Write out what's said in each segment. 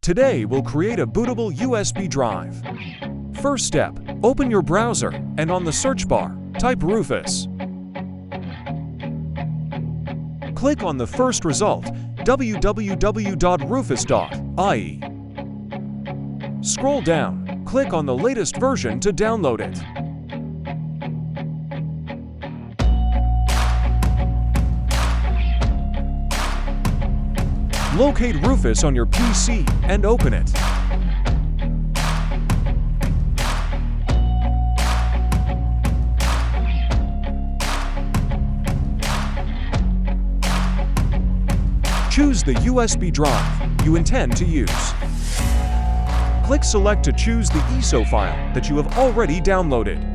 Today, we'll create a bootable USB drive. First step, open your browser and on the search bar, type Rufus. Click on the first result, www.rufus.ie. Scroll down, click on the latest version to download it. Locate Rufus on your PC and open it. Choose the USB drive you intend to use. Click Select to choose the ISO file that you have already downloaded.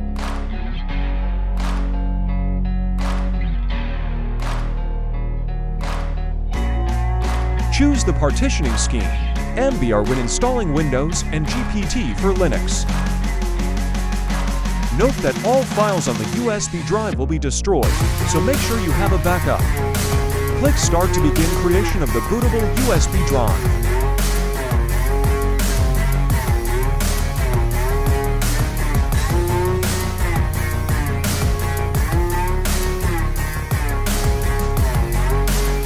Choose the partitioning scheme, MBR when installing Windows and GPT for Linux. Note that all files on the USB drive will be destroyed, so make sure you have a backup. Click Start to begin creation of the bootable USB drive.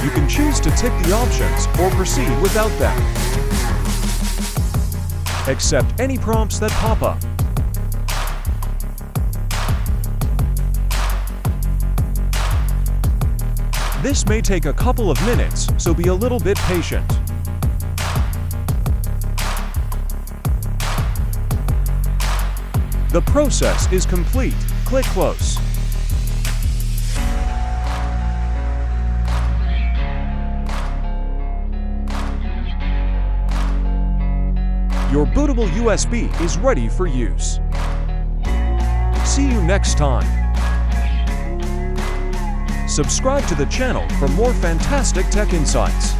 You can choose to tick the options or proceed without them. Accept any prompts that pop up. This may take a couple of minutes, so be a little bit patient. The process is complete. Click Close. Your bootable USB is ready for use. See you next time. Subscribe to the channel for more fantastic tech insights.